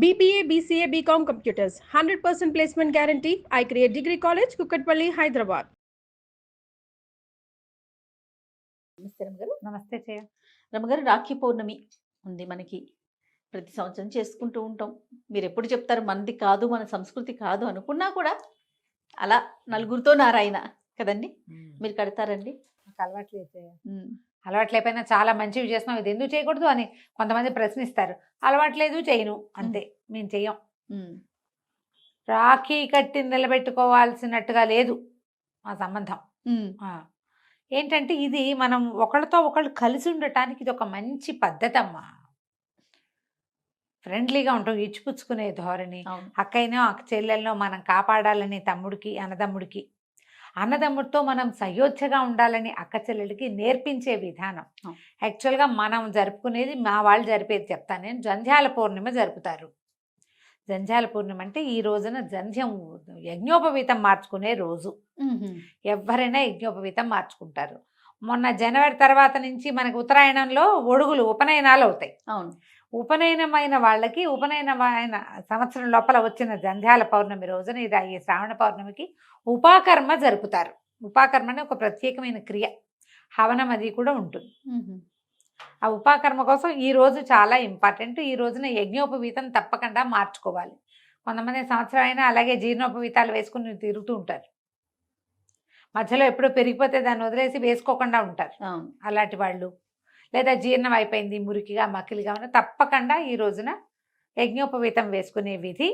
BBA, BCA, BCom Computers, 100% placement guarantee. I create Degree College, Kukatpalli, Hyderabad. నమస్తే రమగారు. నమస్తే చేయ. రమగారు, రాఖీ పౌర్ణమి ఉంది మనకి. ప్రతి సంవత్సరం చేసుకుంటూ ఉంటాం. మీరు ఎప్పుడు చెప్తారు మనది కాదు, మన సంస్కృతి కాదు అనుకున్నా కూడా అలా నలుగురితో నారాయణ కదండి. మీరు కడతారండి? నాకు అలవాట్లేదు చేయ. అలవాట్లేకపోయినా చాలా మంచివి చేస్తున్నాం, ఇది ఎందుకు చేయకూడదు అని కొంతమంది ప్రశ్నిస్తారు. అలవాట్లేదు, చేయను అంతే. మేము చెయ్యం. రాఖీ కట్టి నిలబెట్టుకోవాల్సినట్టుగా లేదు మా సంబంధం. ఏంటంటే ఇది మనం ఒకళ్ళతో ఒకళ్ళు కలిసి ఉండటానికి ఇది ఒక మంచి పద్ధతి అమ్మా. ఫ్రెండ్లీగా ఉంటాం, ఇచ్చిపుచ్చుకునే ధోరణి. అక్కైనో అక్క చెల్లెల్లో మనం కాపాడాలని తమ్ముడికి, అన్నదమ్ముడికి, అన్నదమ్ముడితో మనం సయోధ్యగా ఉండాలని అక్క చెల్లెలకి నేర్పించే విధానం. యాక్చువల్గా మనం జరుపుకునేది, మా వాళ్ళు జరిపేది చెప్తాను నేను. జంధ్యాల పూర్ణిమ జరుపుతారు. జంధ్యాల పూర్ణిమ అంటే ఈ రోజున జంధ్యం యజ్ఞోపవీతం మార్చుకునే రోజు. ఎవరైనా యజ్ఞోపవీతం మార్చుకుంటారు. మొన్న జనవరి తర్వాత నుంచి మనకు ఉత్తరాయణంలో ఒడుగులు ఉపనయనాలు అవుతాయి. అవును. ఉపనయనమైన వాళ్ళకి ఉపనయనమైన సంవత్సరం లోపల వచ్చిన జంధ్యాల పౌర్ణమి రోజున ఈ శ్రావణ పౌర్ణమికి ఉపాకర్మ జరుపుతారు. ఉపాకర్మ అనే ఒక ప్రత్యేకమైన క్రియ, హవనం అది కూడా ఉంటుంది. ఆ ఉపాకర్మ కోసం ఈ రోజు చాలా ఇంపార్టెంట్. ఈ రోజున యజ్ఞోపవీతం తప్పకుండా మార్చుకోవాలి. కొంతమంది సంవత్సరం అయినా అలాగే జీర్ణోపవీతాలు వేసుకుని తిరుగుతూ ఉంటారు. మధ్యలో ఎప్పుడో పెరిగిపోతే దాన్ని వదిలేసి వేసుకోకుండా ఉంటారు అలాంటి వాళ్ళు. లేదా జీర్ణం అయిపోయింది, మురికిగా మకిలిగా ఉన్న, తప్పకుండా ఈ రోజున యజ్ఞోపవీతం వేసుకునే విధి.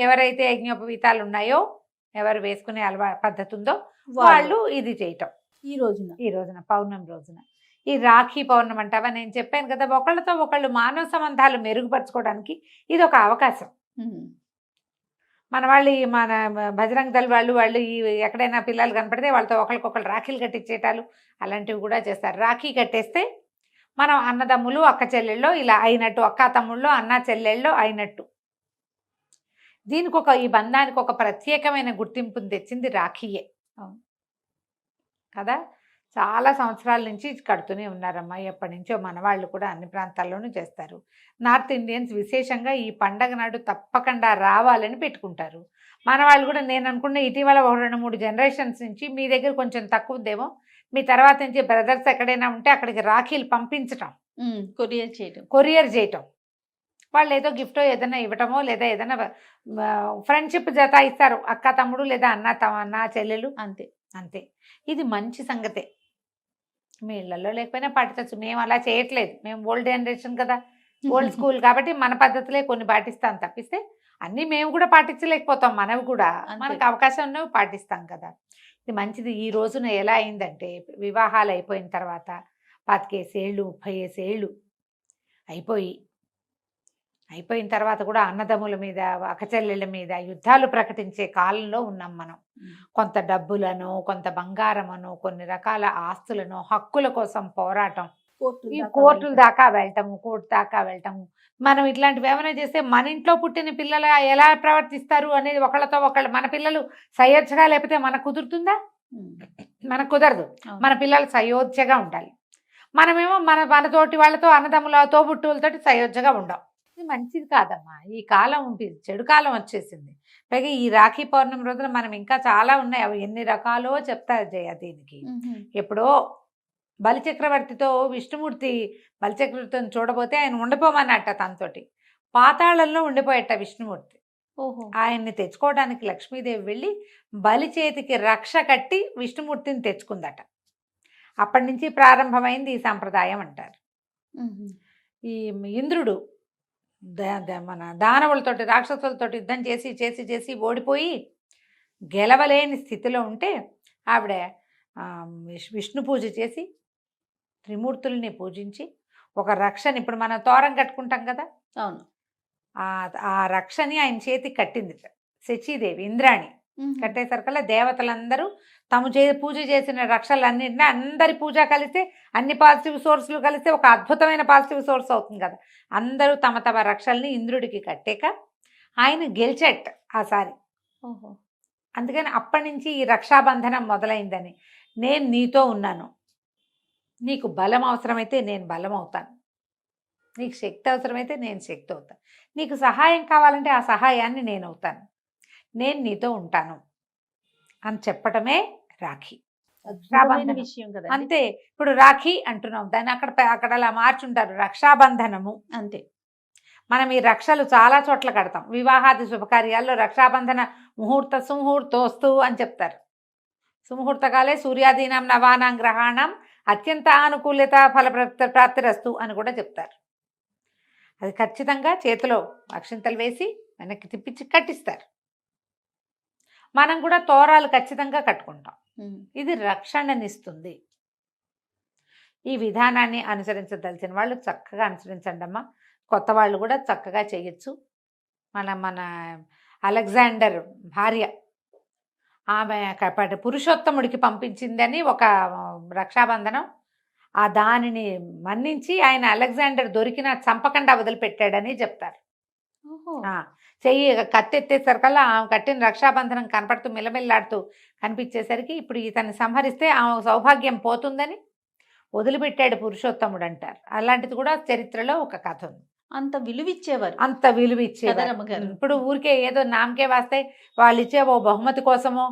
ఎవరైతే యజ్ఞోపవీతాలు ఉన్నాయో, ఎవరు వేసుకునే పద్ధతి ఉందో వాళ్ళు ఇది చేయటం. ఈ రోజున పౌర్ణమి రోజున ఈ రాఖీ పౌర్ణమి అంటావా, నేను చెప్పాను కదా, ఒకళ్ళతో ఒకళ్ళు మానవ సంబంధాలు మెరుగుపరచుకోవడానికి ఇది ఒక అవకాశం. మన వాళ్ళు మన బజరంగ దళ వాళ్ళు ఈ ఎక్కడైనా పిల్లలు కనపడితే వాళ్ళతో ఒకరికొకరు రాఖీలు కట్టించేటాలు అలాంటివి కూడా చేస్తారు. రాఖీ కట్టేస్తే మనం అన్నదమ్ములు అక్క చెల్లెళ్ళు ఇలా అయినట్టు, అక్క తమ్ముళ్ళు అన్న చెల్లెళ్ళు అయినట్టు. దీనికి ఈ బంధానికి ఒక ప్రత్యేకమైన గుర్తింపుని తెచ్చింది రాఖీయే కదా. చాలా సంవత్సరాల నుంచి కడుతూనే ఉన్నారమ్మా. ఎప్పటి నుంచో మన వాళ్ళు కూడా అన్ని ప్రాంతాల్లోనూ చేస్తారు. నార్త్ ఇండియన్స్ విశేషంగా ఈ పండగ నాడు తప్పకుండా రావాలని పెట్టుకుంటారు. మన వాళ్ళు కూడా నేను అనుకున్న ఇటీవల 2-3 జనరేషన్స్ నుంచి మీ దగ్గర కొంచెం తక్కువ ఉందేమో, మీ తర్వాత నుంచి బ్రదర్స్ ఎక్కడైనా ఉంటే అక్కడికి రాఖీలు పంపించటం, కొరియర్ చేయటం. వాళ్ళు ఏదో గిఫ్టో ఏదైనా ఇవ్వటమో, లేదా ఏదైనా ఫ్రెండ్షిప్ జత ఇస్తారు, అక్క తమ్ముడు లేదా అన్న చెల్లెలు, అంతే అంతే. ఇది మంచి సంగతే. మీ ఇళ్లలో లేకపోయినా పాటించవచ్చు. మేము అలా చేయట్లేదు, మేము ఓల్డ్ జనరేషన్ కదా, ఓల్డ్ స్కూల్ కాబట్టి మన పద్ధతులే కొన్ని పాటిస్తాం తప్పిస్తే అన్నీ మేము కూడా పాటించలేకపోతాం. మనవి కూడా మనకు అవకాశం ఉన్నవి పాటిస్తాం కదా. ఇది మంచిది. ఈ రోజున ఎలా అయిందంటే, వివాహాలు అయిపోయిన తర్వాత 25 ఏళ్ళు 30 ఏళ్ళు అయిపోయిన తర్వాత కూడా అన్నదమ్ముల మీద, అక్కచెల్లెళ్ళ మీద యుద్ధాలు ప్రకటించే కాలంలో ఉన్నాం మనం. కొంత డబ్బులను, కొంత బంగారమును, కొన్ని రకాల ఆస్తులను, హక్కుల కోసం పోరాటం, ఈ కోర్టుల దాకా వెళ్ళటము, కోర్టు దాకా వెళ్ళటము. మనం ఇట్లాంటివి ఏమైనా చేస్తే మన ఇంట్లో పుట్టిన పిల్లలు ఎలా ప్రవర్తిస్తారు అనేది ఒకళ్ళతో ఒకళ్ళు, మన పిల్లలు సయోధ్యగా లేకపోతే మనకు కుదురుతుందా? మనకు కుదరదు. మన పిల్లలు సయోధ్యగా ఉండాలి. మనమేమో మనతోటి వాళ్ళతో, అన్నదమ్ముల తోబుట్టువులతోటి సయోధ్యగా ఉండం. ఇది మంచిది కాదమ్మా. ఈ కాలం ఉంటుంది, చెడు కాలం వచ్చేసింది. పైగా ఈ రాఖీ పౌర్ణమి రోజున మనం ఇంకా చాలా ఉన్నాయి, అవి ఎన్ని రకాలో చెప్తారు జయ. దీనికి ఎప్పుడో బలిచక్రవర్తితో విష్ణుమూర్తి, బలిచక్రవర్తితో చూడబోతే ఆయన ఉండిపోమన్నట్ట, తనతోటి పాతాళంలో ఉండిపోయట విష్ణుమూర్తి. ఆయన్ని తెచ్చుకోవడానికి లక్ష్మీదేవి వెళ్ళి బలి చేతికి రక్ష కట్టి విష్ణుమూర్తిని తెచ్చుకుందట. అప్పటి నుంచి ప్రారంభమైంది ఈ సంప్రదాయం అంటారు. ఈ ఇంద్రుడు మన దానవులతోటి, రాక్షసులతోటి యుద్ధం చేసి చేసి చేసి ఓడిపోయి గెలవలేని స్థితిలో ఉంటే ఆవిడ విష్ణు పూజ చేసి, త్రిమూర్తుల్ని పూజించి ఒక రక్షని, ఇప్పుడు మనం తోరం కట్టుకుంటాం కదా, అవును, ఆ రక్షని ఆయన చేతికి కట్టింది శచీదేవి, ఇంద్రాణి. కట్టేసరికల్లా దేవతలందరూ తాము పూజ చేసిన రక్షలన్నింటినీ, అందరి పూజ కలిస్తే, అన్ని పాజిటివ్ సోర్సులు కలిస్తే ఒక అద్భుతమైన పాజిటివ్ సోర్స్ అవుతుంది కదా. అందరూ తమ తమ రక్షల్ని ఇంద్రుడికి కట్టాక ఆయన గెలిచట్ ఆసారి. అందుకని అప్పటి నుంచి ఈ రక్షాబంధనం మొదలైందని. నేను నీతో ఉన్నాను, నీకు బలం అవసరమైతే నేను బలం అవుతాను, నీకు శక్తి అవసరమైతే నేను శక్తి అవుతాను, నీకు సహాయం కావాలంటే ఆ సహాయాన్ని నేను అవుతాను, నేను నీతో ఉంటాను అని చెప్పటమే రాఖీ. అద్భుతమైన రక్షాబంధనం. విషయం కదా. అంతే. ఇప్పుడు రాఖీ అంటున్నాం, దాన్ని అక్కడ అలా మార్చుంటారు రక్షాబంధనము. అంతే. మనం ఈ రక్షలు చాలా చోట్ల కడతాం. వివాహాది శుభకార్యాల్లో రక్షాబంధన ముహూర్త సుముహూర్తోస్తు అని చెప్తారు. సుముహూర్తకాలే సూర్యాదీనం నవానాం గ్రహాణం అత్యంత అనుకూలత ఫల ప్రాప్తిరస్తు అని కూడా చెప్తారు. అది ఖచ్చితంగా చేతిలో అక్షింతలు వేసి వెనక్కి తిప్పించి కట్టిస్తారు. మనం కూడా తోరాలు ఖచ్చితంగా కట్టుకుంటాం. ఇది రక్షణనిస్తుంది. ఈ విధానాన్ని అనుసరించదలిచిన వాళ్ళు చక్కగా అనుసరించండి అమ్మా. కొత్త వాళ్ళు కూడా చక్కగా చేయొచ్చు. మన అలెగ్జాండర్ భార్య ఆమె పురుషోత్తముడికి పంపించిందని ఒక రక్షాబంధనం, ఆ దానిని మన్నించి ఆయన అలెగ్జాండర్ దొరికిన చంపకుండా వదిలిపెట్టాడని చెప్తారు. చెయ్యి కత్తెత్తేసరికల్లా ఆమె కట్టిన రక్షాబంధనం కనపడుతూ మిలమిల్లాడుతూ కనిపించేసరికి ఇప్పుడు ఇతన్ని సంహరిస్తే ఆమె సౌభాగ్యం పోతుందని వదిలిపెట్టాడు పురుషోత్తముడు అంటారు. అలాంటిది కూడా చరిత్రలో ఒక కథ ఉంది. అంత విలువిచ్చేవారు, అంత విలువిచ్చేవారు. ఇప్పుడు ఊరికే ఏదో నామకే వాస్తే వాళ్ళు ఇచ్చే ఓ బహుమతి కోసమో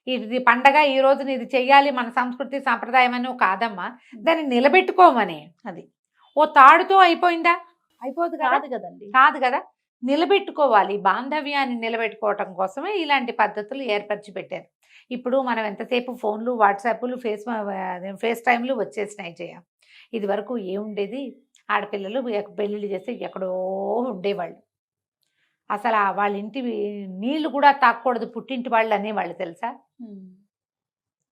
ఇది పండగ ఈ రోజున ఇది చెయ్యాలి మన సంస్కృతి సాంప్రదాయం అని కాదమ్మా, దాన్ని నిలబెట్టుకోమని. అది ఓ తాడుతో అయిపోయిందా? అయిపోదు కాదు కదండి. కాదు కదా, నిలబెట్టుకోవాలి. బాంధవ్యాన్ని నిలబెట్టుకోవటం కోసమే ఇలాంటి పద్ధతులు ఏర్పరిచి పెట్టారు. ఇప్పుడు మనం ఎంతసేపు ఫోన్లు, వాట్సాప్లు, ఫేస్ టైంలు వచ్చేసినాయి చేయ. ఇది వరకు ఏముండేది, ఆడపిల్లలు పెళ్ళిళ్ళు చేస్తే ఎక్కడో ఉండేవాళ్ళు. అసలు వాళ్ళ ఇంటి నీళ్లు కూడా తాకూడదు పుట్టింటి వాళ్ళు అనేవాళ్ళు తెలుసా.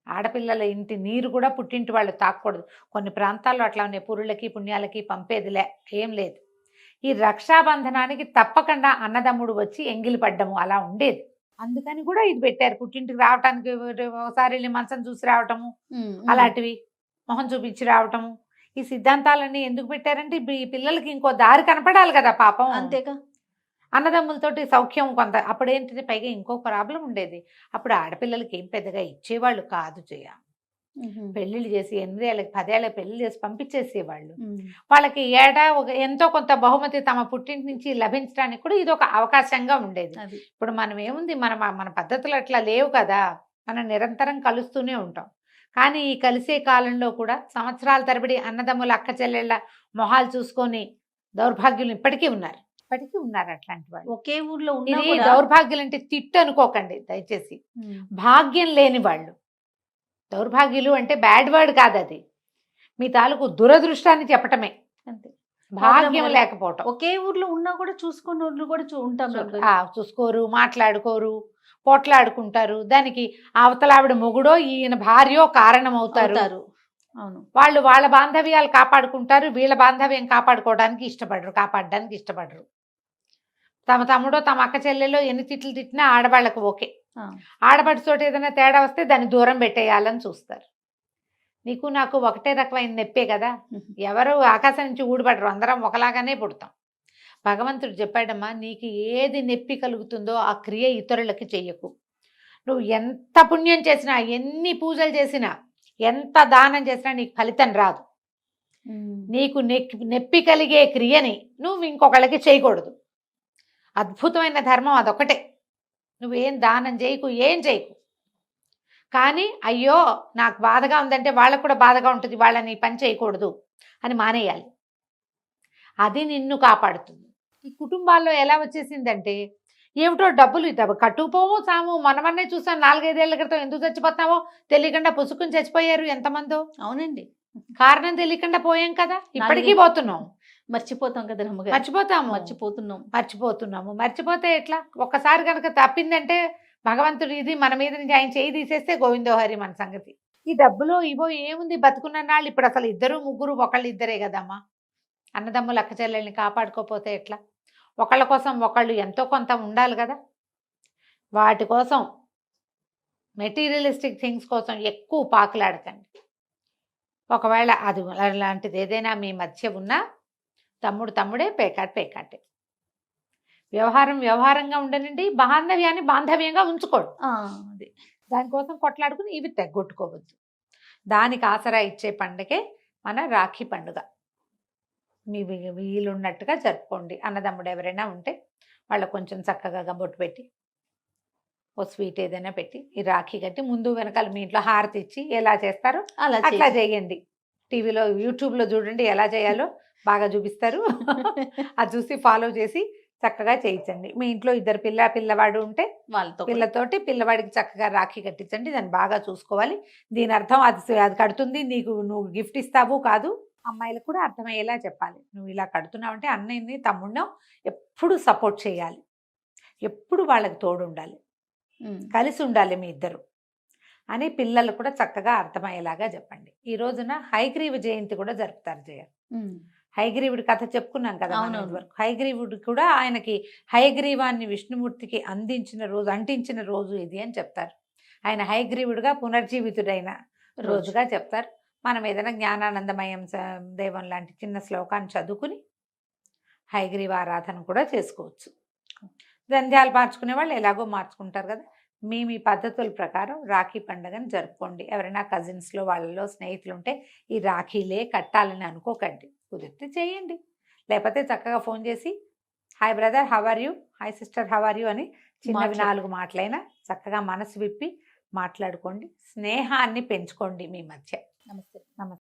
ఆడపిల్లల ఇంటి నీరు కూడా పుట్టింటి వాళ్ళు తాకూడదు. కొన్ని ప్రాంతాల్లో అట్లా ఉన్నాయి, పురుళ్ళకి పుణ్యాలకి పంపేదిలే, ఏం లేదు. ఈ రక్షాబంధనానికి తప్పకుండా అన్నదమ్ముడు వచ్చి ఎంగిలి పడ్డము అలా ఉండేది. అందుకని కూడా ఇది పెట్టారు. పుట్టింటికి రావటానికి ఒకసారి వెళ్ళి మంచం చూసి రావటము, అలాంటివి మొహం చూపించి రావటము. ఈ సిద్ధాంతాలన్నీ ఎందుకు పెట్టారంటే ఈ పిల్లలకి ఇంకో దారి కనపడాలి కదా పాపం. అంతేగా. అన్నదమ్ములతోటి సౌఖ్యం కొంత. అప్పుడు ఏంటంటే పైగా ఇంకో ప్రాబ్లం ఉండేది, అప్పుడు ఆడపిల్లలకి ఏం పెద్దగా ఇచ్చేవాళ్ళు కాదు చేయ. పెళ్ళిళ్ళు చేసి 8 ఏళ్ళకి 10 ఏళ్ళకి పెళ్లి చేసి పంపించేసేవాళ్ళు. వాళ్ళకి ఏటా ఎంతో కొంత బహుమతి తమ పుట్టింటి నుంచి లభించడానికి కూడా ఇది ఒక అవకాశంగా ఉండేది. ఇప్పుడు మనం ఏముంది, మన పద్ధతులు అట్లా లేవు కదా, మనం నిరంతరం కలుస్తూనే ఉంటాం. కానీ ఈ కలిసే కాలంలో కూడా సంవత్సరాల తరబడి అన్నదమ్ముల అక్క చెల్లెళ్ళ మొహాలు చూసుకొని దౌర్భాగ్యులు ఇప్పటికీ ఉన్నారు అట్లాంటి వాళ్ళు. ఒకే ఊర్లో ఇది దౌర్భాగ్యులు అంటే తిట్టు అనుకోకండి దయచేసి. భాగ్యం లేని వాళ్ళు. దౌర్భాగ్యులు అంటే బ్యాడ్ వర్డ్ కాదు, అది మీ తాలూకు దురదృష్టాన్ని చెప్పటమే. అంతే. భాగ్యం లేకపోవటం. ఒకే ఊర్లో ఉన్నా కూడా చూసుకున్న ఊర్లు కూడా ఉంటాం, చూసుకోరు, మాట్లాడుకోరు, పోట్లాడుకుంటారు. దానికి అవతల ఆవిడ మొగుడో ఈయన భార్యో కారణం అవుతారు. అవును. వాళ్ళు వాళ్ళ బాంధవ్యాలు కాపాడుకుంటారు, వీళ్ళ బాంధవ్యం కాపాడడానికి ఇష్టపడరు. తమ తమ్ముడో తమ అక్క చెల్లెలో ఎన్ని తిట్లు తిట్టినా ఆడవాళ్ళకు ఓకే. ఆడపడితోటి ఏదైనా తేడా వస్తే దాన్ని దూరం పెట్టేయాలని చూస్తారు. నీకు నాకు ఒకటే రకమైన నొప్పే కదా, ఎవరు ఆకాశం నుంచి ఊడిపడరు, అందరం ఒకలాగానే పుడతాం. భగవంతుడు చెప్పాడమ్మా, నీకు ఏది నొప్పి కలుగుతుందో ఆ క్రియ ఇతరులకి చెయ్యకు. నువ్వు ఎంత పుణ్యం చేసినా, ఎన్ని పూజలు చేసినా, ఎంత దానం చేసినా నీకు ఫలితం రాదు. నీకు నొప్పి కలిగే క్రియని నువ్వు ఇంకొకళ్ళకి చేయకూడదు. అద్భుతమైన ధర్మం అదొకటే. నువ్వేం దానం చేయకు, ఏం చేయకు. కానీ అయ్యో నాకు బాధగా ఉందంటే వాళ్ళకు కూడా బాధగా ఉంటుంది, వాళ్ళని పని చేయకూడదు అని మానేయాలి. అది నిన్ను కాపాడుతుంది. ఈ కుటుంబాల్లో ఎలా వచ్చేసిందంటే ఏమిటో డబ్బులు కట్టుకుపోము సాము. మనమన్నే చూసాం 4-5 ఏళ్ల క్రితం, ఎందుకు చచ్చిపోతామో తెలియకుండా పుసుకుని చచ్చిపోయారు ఎంతమందో. అవునండి. కారణం తెలియకుండా పోయాం కదా, ఇప్పటికీ పోతున్నాం. మర్చిపోతాం కదా, మర్చిపోతున్నాము. మర్చిపోతే ఎట్లా? ఒక్కసారి కనుక తప్పిందంటే భగవంతుడు ఇది మన మీద నుంచి ఆయన చేయి తీసేస్తే గోవిందోహరి మన సంగతి. ఈ డబ్బులో ఇవో ఏముంది, బతుకున్న నాళ్ళు ఇప్పుడు అసలు 2, 3 ఒకళ్ళు ఇద్దరే కదమ్మా. అన్నదమ్ములు అక్క చెల్లెల్ని కాపాడుకోపోతే ఎట్లా? ఒకళ్ళ కోసం ఒకళ్ళు ఎంతో కొంత ఉండాలి కదా. వాటి కోసం, మెటీరియలిస్టిక్ థింగ్స్ కోసం ఎక్కువ పాకులాడకండి. ఒకవేళ అది అలాంటిది ఏదైనా మీ మధ్య ఉన్నా తమ్ముడే, పేకాటే. వ్యవహారంగా ఉండనండి, బాంధవ్యాన్ని బాంధవ్యంగా ఉంచుకోండి. అది దానికోసం కొట్లాడుకుని ఇవి తెగొట్టుకోవద్దు. దానికి ఆసరా ఇచ్చే పండుగే మన రాఖీ పండుగ. మీ వీలున్నట్టుగా జరుపుకోండి. అన్నదమ్ముడు ఎవరైనా ఉంటే వాళ్ళకు కొంచెం చక్కగా బొట్టు పెట్టి ఓ స్వీట్ ఏదైనా పెట్టి ఈ రాఖీ కట్టి ముందు వెనకాల మీ ఇంట్లో హారతి ఇచ్చి ఎలా చేస్తారో అలా అట్లా చేయండి. టీవీలో యూట్యూబ్లో చూడండి ఎలా చేయాలో బాగా చూపిస్తారు. అది చూసి ఫాలో చేసి చక్కగా చేయించండి. మీ ఇంట్లో ఇద్దరు పిల్లవాడు ఉంటే వాళ్ళతో కూడా. పిల్లతోటి పిల్లవాడికి చక్కగా రాఖీ కట్టించండి. దాన్ని బాగా చూసుకోవాలి. దీని అర్థం అది కడుతుంది నీకు, నువ్వు గిఫ్ట్ ఇస్తావు కాదు. అమ్మాయిలకు కూడా అర్థమయ్యేలా చెప్పాలి. నువ్వు ఇలా కడుతున్నావు అంటే అన్నయ్యని తమ్ముడినో ఎప్పుడు సపోర్ట్ చేయాలి, ఎప్పుడు వాళ్ళకి తోడు ఉండాలి, కలిసి ఉండాలి మీ ఇద్దరు అని పిల్లలు కూడా చక్కగా అర్థమయ్యేలాగా చెప్పండి. ఈ రోజున హయగ్రీవ జయంతి కూడా జరుపుతారు జయ. హయగ్రీవుడి కథ చెప్పుకున్నాం కదా మనం అవునవును. ఇదివరకు. హయగ్రీవుడు కూడా ఆయనకి హయగ్రీవాన్ని విష్ణుమూర్తికి అంటించిన రోజు ఇది అని చెప్తారు. ఆయన హయగ్రీవుడిగా పునర్జీవితుడైన రోజుగా చెప్తారు. మనం ఏదైనా జ్ఞానానందమయం దేవం లాంటి చిన్న శ్లోకాన్ని చదువుకుని హయగ్రీవ ఆరాధన కూడా చేసుకోవచ్చు. జంధ్యాలు మార్చుకునే వాళ్ళు ఎలాగో మార్చుకుంటారు కదా. మీ పద్ధతుల ప్రకారం రాఖీ పండుగను జరుపుకోండి. ఎవరైనా కజిన్స్లో వాళ్ళలో స్నేహితులు ఉంటే ఈ రాఖీలే కట్టాలని అనుకోకండి. కుదిరితే చేయండి, లేకపోతే చక్కగా ఫోన్ చేసి hi brother how are you, hi sister how are you అని చిన్నవి 4 మాటలైనా చక్కగా మనసు విప్పి మాట్లాడుకోండి. స్నేహాన్ని పెంచుకోండి మీ మధ్య. నమస్తే. నమస్తే.